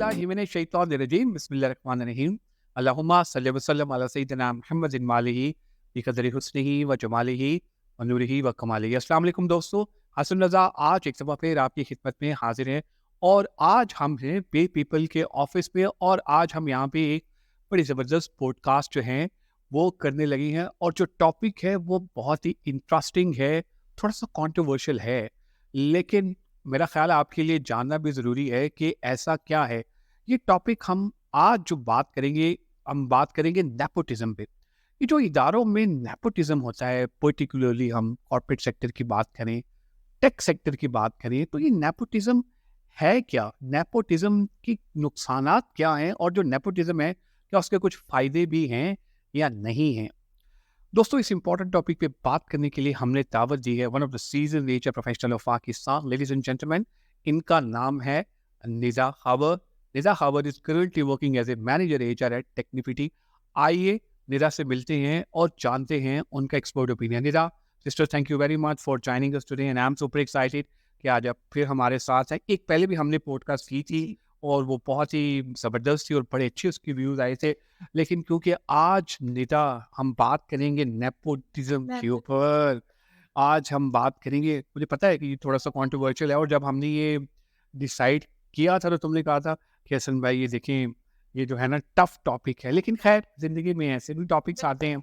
बिल्लाहि मिनश शैतानिर रजीम बिस्मिल्लाहिर रहमानिर रहीम अल्लाहुम्मा सल्लि व सल्लिम अला सय्यिदिना मुहम्मदिन मालिही बिक़दरि हुस्निही व जमालिही व नूरिही व कमालिही। अस्सलाम वालेकुम दोस्तों, हसन रज़ा आज एक दफ़ा फिर आपकी खिदमत में हाजिर हैं और आज हम हैं पे पीपल के ऑफिस में और आज हम यहाँ पे एक बड़ी ज़बरदस्त पॉडकास्ट जो हैं वो करने लगी हैं और जो टॉपिक है वो बहुत ही इंटरेस्टिंग है, थोड़ा सा कंट्रोवर्शियल है, लेकिन मेरा ख्याल है आपके लिए जानना भी ज़रूरी है कि ऐसा क्या है। ये टॉपिक हम आज जो बात करेंगे, हम बात करेंगे नेपोटिज़्म पे। ये जो इदारों में नेपोटिज़्म होता है, पर्टिकुलरली हम कॉर्पोरेट सेक्टर की बात करें, टेक सेक्टर की बात करें, तो ये नेपोटिज़्म है क्या? नेपोटिज़्म की नुकसानात क्या हैं और जो नेपोटिज़्म है, क्या उसके कुछ फ़ायदे भी हैं या नहीं हैं? दोस्तों, इस इंपॉर्टेंट टॉपिक पे बात करने के लिए हमने दावत दी है one of the season HR professional of Pakistan. Ladies and gentleman, इनका नाम है Niza Khabar. Niza Khabar is currently working as a manager HR at Technifity. आइए निज़ा से मिलते हैं और जानते हैं उनका expert opinion. Niza sister, thank you very much for joining us today and I am super excited कि आज आप फिर हमारे साथ हैं। एक पहले भी हमने पॉडकास्ट की थी और वो बहुत ही ज़बरदस्त थी और बड़े अच्छे उसके व्यूज़ आए थे, लेकिन क्योंकि आज निदा हम बात करेंगे नेपोटिज्म के ऊपर। आज हम बात करेंगे, मुझे पता है कि ये थोड़ा सा कंट्रोवर्शियल है और जब हमने ये डिसाइड किया था तो तुमने कहा था कि हसन भाई ये देखें, ये जो है ना टफ टॉपिक है, लेकिन खैर जिंदगी में ऐसे भी टॉपिक्स आते हैं।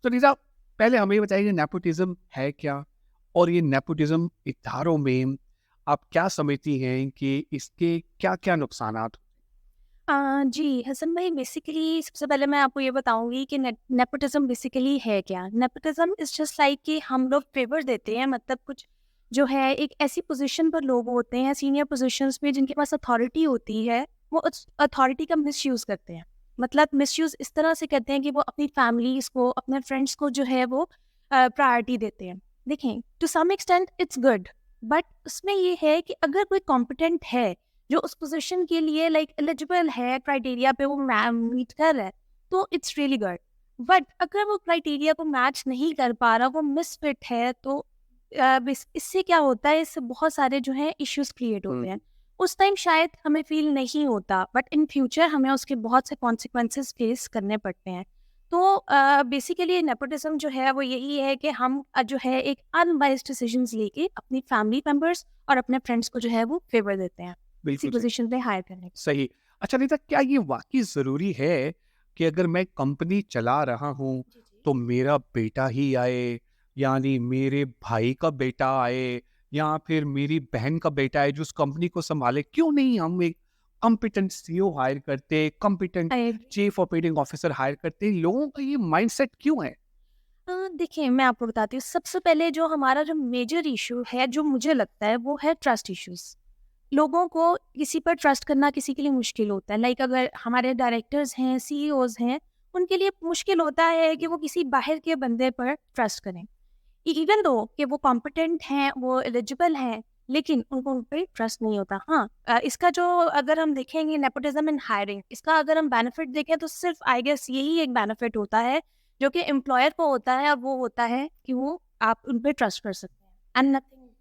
तो निदा, पहले हमें ये बताइए नेपोटिज्म है क्या और ये नेपोटिज्म इदारों में आप क्या समझती हैं कि इसके क्या क्या नुकसानात? जी, हसन भाई बेसिकली सबसे पहले मैं आपको ये बताऊँगी कि नेपोटिज़्म बेसिकली है क्या? नेपोटिज़्म इज़ जस्ट लाइक कि हम लोग फ़ेवर देते हैं, मतलब कुछ जो है एक ऐसी पोज़ीशन पर लोग होते हैं सीनियर पोज़ीशंस में जिनके पास अथॉरिटी होती है, वो उस अथॉरिटी का मिसयूज़ करते हैं। मतलब मिसयूज़ इस तरह से करते हैं कि वो अपनी फैमिलीज़ को, अपने फ्रेंड्स को जो है वो प्रायोरिटी देते हैं। देखें, to some extent it's good, but उसमें ये है कि अगर कोई कॉम्पिटेंट है जो उस पोजीशन के लिए लाइक एलिजिबल है, क्राइटेरिया पे वो मीट कर रहा है, तो इट्स रियली गुड। बट अगर वो क्राइटेरिया को मैच नहीं कर पा रहा, वो मिसफिट है, तो इससे क्या होता है, इससे बहुत सारे जो है इश्यूज क्रिएट होते हैं। उस टाइम शायद हमें फील नहीं होता, बट इन फ्यूचर हमें उसके बहुत से कॉन्सिक्वेंसेस फेस करने पड़ते हैं। तो बेसिकली नेपोटिज्म जो है वो यही है कि हम जो है एक अनबाइस्ड डिसीजंस लेके अपनी फैमिली मेंबर्स और अपने फ्रेंड्स को जो है वो फेवर देते हैं किसी बिल्कुल सही। पोजीशन पे हायर करने की। सही। अच्छा निता, क्या ये वाक़ई ज़रूरी है कि अगर मैं कंपनी चला रहा हूँ, जी, जी। तो मेरा बेटा ही आए, यानी मेरे भाई का बेटा आए या फिर मेरी बहन का बेटा आए जो उस कंपनी को सँभाले? क्यों नहीं हम एक कॉम्पिटेंट सीईओ हायर करते, competent I agree. Chief operating officer hire करते? लोगों का ये माइंडसेट क्यों है? देखिए, मैं आपको बताती हूँ, सबसे पहले जो हमारा जो मेजर इशू है, जो मुझे लगता है वो है ट्रस्ट इश्यूज। लोगों को किसी पर ट्रस्ट करना किसी के लिए मुश्किल होता है। लाइक अगर हमारे डायरेक्टर्स हैं, सीईओज हैं, उनके लिए मुश्किल होता है कि वो किसी बाहर के बंदे पर ट्रस्ट करें। इवन दो कि वो कॉम्पिटेंट हैं, वो एलिजिबल हैं, लेकिन उनको उन पे ट्रस्ट नहीं होता। हाँ, इसका जो अगर हम देखेंगे नेपोटिज्म इन हायरिंग, इसका अगर हम बेनिफिट देखें तो सिर्फ आई गेस यही एक बेनिफिट होता है जो कि एम्प्लॉयर को होता है, और वो होता है कि वो आप उन पे ट्रस्ट कर सकते हैं एंड नथिंग एल्स।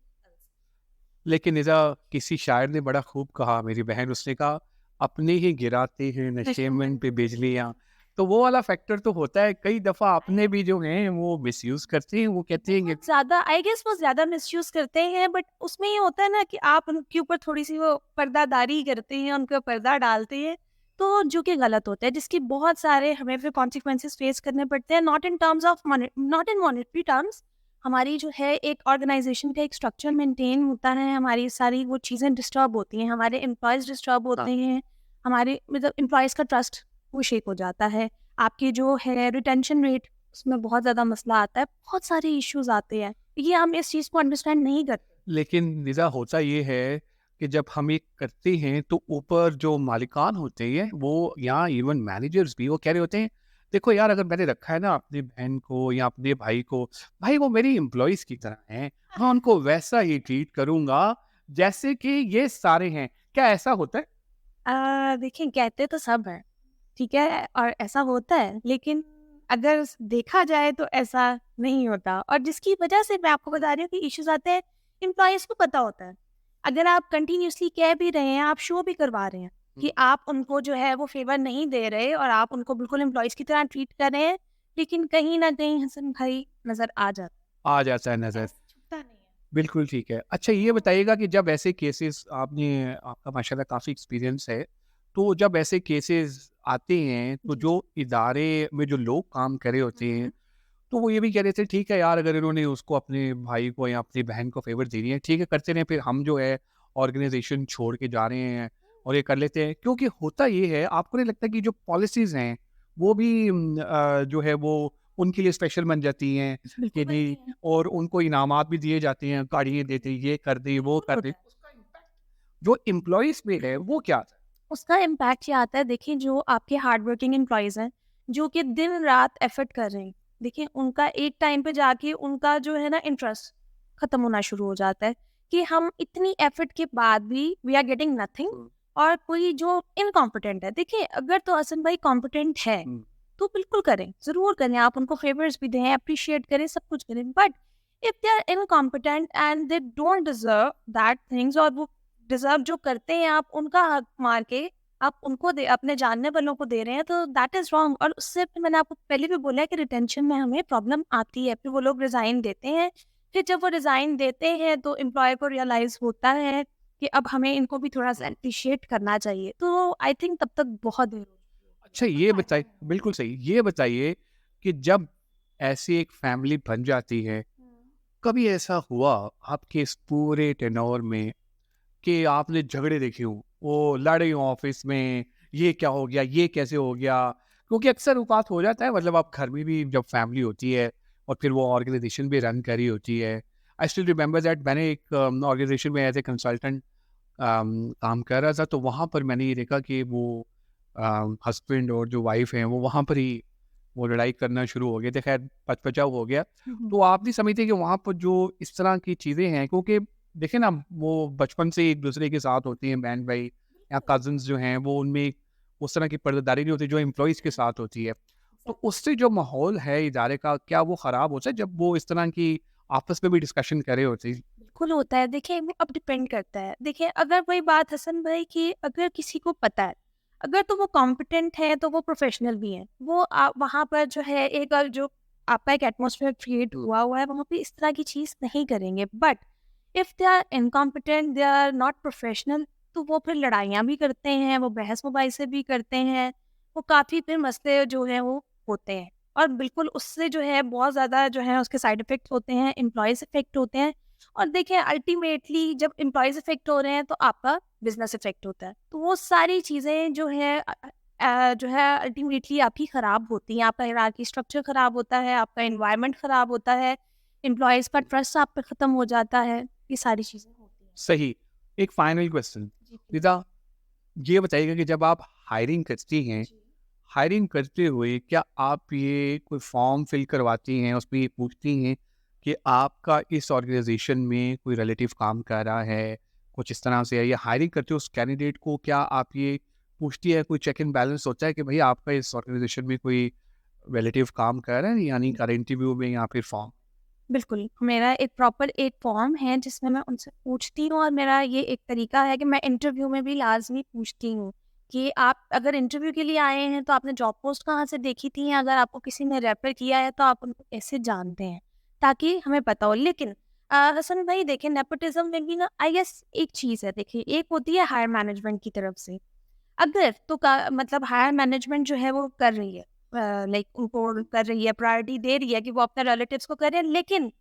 लेकिन इज़ा किसी शायर ने बड़ा खूब कहा, मेरी बहन, उसने कहा, अपने ही गिराते हैं नशेमन पे बिजलियाँ। तो वो वाला फैक्टर तो होता है, कई दफ़ा अपने भी जो हैं वो मिसयूज़ करते हैं, वो कहते हैं कि बहुत ज़्यादा आई गेस वो ज़्यादा मिसयूज़ करते हैं, बट उसमें ये होता है ना कि आप उनके ऊपर थोड़ी-सी वो पर्दादारी करते हैं, उनके ऊपर पर्दा डालते हैं, तो जो कि गलत होता है, जिसकी बहुत सारे हमें फिर कॉन्सिक्वेंसेस फेस करने पड़ते हैं, not in terms of not in monetary terms. हमारी जो है एक ऑर्गेनाइजेशन का एक स्ट्रक्चर मेंटेन होता है, हमारी सारी वो चीज़ें डिस्टर्ब होती हैं, हमारे एम्प्लॉयज़ डिस्टर्ब हाँ। होते हैं, हमारे मतलब एम्प्लॉयज़ का ट्रस्ट वो शेक हो जाता है। आपकी जो है रिटेंशन रेट, उसमें बहुत ज़्यादा मसला आता है, बहुत सारे इश्यूज़ आते हैं। ये हम इस चीज़ को अंडरस्टैंड नहीं करते। लेकिन लिज़ा होता ये है कि जब हम ये करते हैं तो ऊपर जो मालिकान होते हैं वो या इवन मैनेजर्स भी वो कह रहे होते हैं, देखो यार, अगर मैंने रखा है ना अपनी बहन को या अपने भाई को, भाई वो मेरी एम्प्लॉइज़ की तरह हैं, मैं उनको वैसा ही ट्रीट करूँगा जैसे कि ये सारे हैं। क्या ऐसा होता है? देखिए, कहते तो सब हैं, ठीक है? और ऐसा होता है, लेकिन अगर देखा जाए तो ऐसा नहीं होता, और जिसकी वजह से मैं आपको बता रही हूँ कि इश्यूज़ आते हैं, एम्प्लॉइज़ को पता होता है। अगर आप कंटिन्यूअसली कह भी रहे हैं, आप शो भी करवा रहे हैं, कि आप उनको जो है वो फ़ेवर नहीं दे रहे और आप उनको बिल्कुल एम्प्लॉइज़ की तरह ट्रीट कर रहे हैं, लेकिन कहीं न कहीं हसन भाई नज़र आ जाता आ जाता है है, नज़र। ऐसे छुपता नहीं है। बिल्कुल ठीक है। अच्छा ये बताइएगा कि जब ऐसे केसेस आपका माशाल्लाह काफ़ी एक्सपीरियंस है, तो जब ऐसे केसेस आते हैं, तो जी, जो जी। इदारे में जो लोग काम कर रहे होते हुँ, हैं, हुँ। तो वो ये भी कह रहे थे ठीक है यार अगर इन्होंने उसको अपने भाई को या अपनी बहन को फ़ेवर दे रही है, ठीक है करते रहें फिर हम जो है ऑर्गेनाइज़ेशन छोड़ के जा रहे हैं और ये कर लेते हैं। क्योंकि होता ये है आपको नहीं लगता कि जो पॉलिसीज़ हैं, वो भी जो है वो उनके लिए स्पेशल बन जाती हैं बिल्कुल कि बनती नहीं हैं। और उनको इनामात भी दिए जाते हैं, गाड़ियाँ देते ये कर दी, वो बिल्कुल कर दी। होता है। उसका इम्पैक्ट जो एम्प्लॉइज़ पे है वो क्या था? उसका इम्पैक्ट ये आता है, देखिए जो आपके हार्ड वर्किंग एम्प्लॉइज़ हैं, जो कि दिन-रात एफर्ट कर रहे हैं, देखिए उनका एक टाइम पे जाके उनका जो है ना इंटरेस्ट खत्म होना शुरू हो जाता है कि हम इतनी एफर्ट के बाद भी वी आर गेटिंग नथिंग। हुँ, और कोई जो इनकॉम्पिटेंट है, देखिए अगर तो हसन भाई कॉम्पिटेंट है हुँ। तो बिल्कुल करें, ज़रूर करें, आप उनको फेवर्स भी दें, एप्रिशिएट करें, सब कुछ करें, but if they are incompetent and they don't deserve that things, और वो डिजर्व जो करते हैं आप उनका हक मार के आप उनको दे, अपने जानने वालों को दे रहे हैं, तो दैट इज रॉन्ग। और उससे फिर मैंने आपको पहले भी बोला है कि रिटेंशन में हमें प्रॉब्लम आती है, फिर वो लोग रिजाइन देते हैं। फिर जब वो रिजाइन देते हैं तो एम्प्लॉय को रियलाइज होता है कि अब हमें इनको भी थोड़ा सा अप्रिशिएट करना चाहिए, तो आई थिंक तब तक बहुत देर हो चुकी होगी, अच्छा तब तक ये फायदा बताइए नहीं होगा। बिल्कुल सही। ये बताइए कि जब ऐसी एक फैमिली बन जाती है, हम्म। कभी ऐसा हुआ आपके इस पूरे टेन्योर में कि आपने झगड़े देखे हों? वो लड़े हों ऑफ़िस में, ये क्या हो गया, ये कैसे हो गया? क्योंकि अक्सर औक़ात हो जाता है मतलब आप घर में भी जब फैमिली होती है और फिर वो ऑर्गनाइज़ेशन भी रन कर रही होती है। आई स्टिल रिमेंबर दैट मैंने एक ऑर्गनाइज़ेशन में एज़ ए कंसल्टेंट काम कर रहा था, तो वहाँ पर मैंने ये देखा कि वो हस्बैंड और जो वाइफ़ हैं, वो वहाँ पर ही वो लड़ाई करना शुरू हो गए थे। ख़ैर पचपचाव हो गया। हम्म। तो आप नहीं समझते कि वहाँ पर जो इस तरह की चीज़ें हैं क्योंकि देखिए ना वो बचपन से एक-दूसरे के साथ होती हैं बहन-भाई या बिल्कुल। कज़िन्स जो हैं वो उनमें उस तरह की पर्दादारी नहीं होती जो एम्प्लॉइज़ के साथ होती है। तो Exactly. उससे जो माहौल है इदारे का क्या वो ख़राब होता है जब वो इस तरह की आपस में भी डिस्कशन कर रहे होते हैं? बिल्कुल होता है। देखिए वो अब डिपेंड करता है। देखिए अगर वही बात हसन भाई कि अगर किसी को पता है, अगर तो वो कॉम्पिटेंट है तो वो प्रोफेशनल भी हैं। वो वहाँ पर जो है एक जो आपका एक एटमॉस्फेयर क्रिएट हुआ है, वहाँ पे इस तरह की चीज़ नहीं करेंगे। But if they are incompetent, they are not professional, तो वो फिर लड़ाइयाँ भी करते हैं, वो बहस-मुबाइसे भी करते हैं। वो काफ़ी फिर मसले जो हैं वो होते हैं। और बिल्कुल उससे जो है बहुत ज़्यादा जो है उसके साइड इफ़ेक्ट होते हैं, एम्प्लॉइज़ इफ़ेक्ट होते हैं। और देखिए अल्टीमेटली जब एम्प्लॉइज़ इफ़ेक्ट हो रहे हैं तो आपका बिज़नेस इफ़ेक्ट होता है। तो वो सारी चीज़ें जो है जो है अल्टीमेटली आपकी ख़राब होती हैं। आपका हायरार्की स्ट्रक्चर ख़राब होता है, आपका एनवायरनमेंट ख़राब होता है, एम्प्लॉइज़ का ट्रस्ट आप पे ख़त्म हो जाता है। ये सारी चीज़ें होती हैं। सही। एक फाइनल क्वेश्चन, जी, प्लीज़। निदा ये बताइएगा कि जब आप हायरिंग करती हैं, जी। हायरिंग करते हुए क्या आप ये कोई फॉर्म फिल करवाती हैं, उसमें ये पूछती हैं कि आपका इस ऑर्गेनाइज़ेशन में कोई रिलेटिव काम कर रहा है, कुछ इस तरह से है या हायरिंग करते हो उस कैंडिडेट को क्या आप ये पूछती है, कोई चेक एंड बैलेंस होता है कि भई आपका इस ऑर्गेनाइज़ेशन में कोई रिलेटिव काम कर रहा है यानी कर इंटरव्यू में या फिर फॉर्म? बिल्कुल, मेरा एक प्रॉपर एक फॉर्म है जिसमें मैं उनसे पूछती हूँ, और मेरा ये एक तरीका है कि मैं इंटरव्यू में भी लाज़मी पूछती हूँ कि आप अगर इंटरव्यू के लिए आए हैं तो आपने जॉब पोस्ट कहाँ से देखी थी, या अगर आपको किसी ने रेफ़र किया है तो आप उनको कैसे जानते हैं, ताकि हमें पता हो। लेकिन हसन भाई देखिए नेपोटिज़्म में भी ना आई गेस एक चीज़ है, देखिए एक होती है हायर मैनेजमेंट की तरफ से, अगर तो का मतलब हायर मैनेजमेंट जो है वो कर रही है, लाइक उनको कर रही है, प्रायोरिटी दे रही है कि वो अपने रिलेटिव्स को करें, लेकिन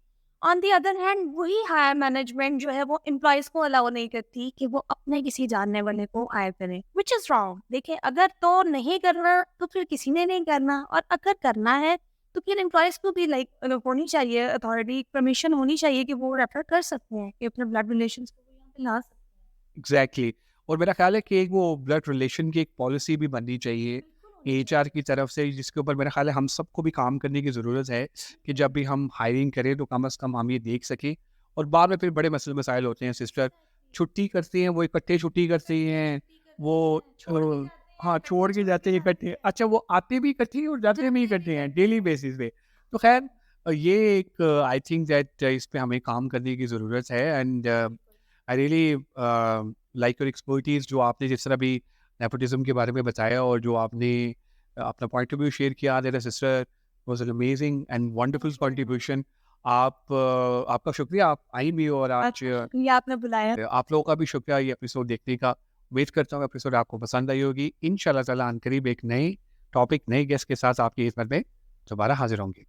ऑन द अदर हैंड वही हायर मैनेजमेंट जो है वो एम्प्लॉइज को अलाउ नहीं करती कि वो अपने किसी जानने वाले को हायर करें, विच इज रॉन्ग। देखिए अगर तो नहीं करना तो फिर किसी ने नहीं करना, और अगर करना है तो फिर एम्प्लॉइज को भी लाइक होनी चाहिए, अथॉरिटी परमिशन होनी चाहिए कि वो रेफर कर सकते हैं कि अपने ब्लड रिलेशन को वो यहाँ पे ला सकते हैं। एग्जैक्टली और मेरा ख्याल है कि एक वो ब्लड रिलेशन की एक पॉलिसी भी बननी चाहिए बिल्कुल होनी चाहिए। एचआर की तरफ से जिसके ऊपर मेरा ख्याल है हम सबको भी काम करने की ज़रूरत है कि जब भी हम हायरिंग करें तो कम से कम हम ये देख सकें और बाद में फिर बड़े मसले मसाइल होते हैं सिस्टर छुट्टी करती हैं वो इकट्ठे छुट्टी करती हैं छुट्टी वो करते हैं, छोड़ के जाते हैं, हाँ इकट्ठे छोड़ के छोड़ के जाते हैं जाते इकट्ठे हैं, अच्छा वो आते भी इकट्ठे हैं और जाते भी जाते भी इकट्ठे हैं इकट्ठे डेली हैं। बेसिस पे तो खैर ये एक आई थिंक दैट इस पे हमें काम करने की ज़रूरत है एंड बिल्कुल। I really like your expertise जो आपने जिस तरह भी नेपोटिज्म के बारे में बताया और जो आपने अपना पॉइंट ऑफ व्यू शेयर किया their sister was an amazing and wonderful contribution. आपका शुक्रिया, आप आई भी और आज ये आपने बुलाया। आप लोगों का भी शुक्रिया ये एपिसोड देखने का। उम्मीद करता हूँ एपिसोड आपको पसंद आई होगी। इंशाल्लाह ताला अनकरीब एक नए टॉपिक, नए गेस्ट के साथ आपकी खिदमत में दोबारा हाजिर होंगे।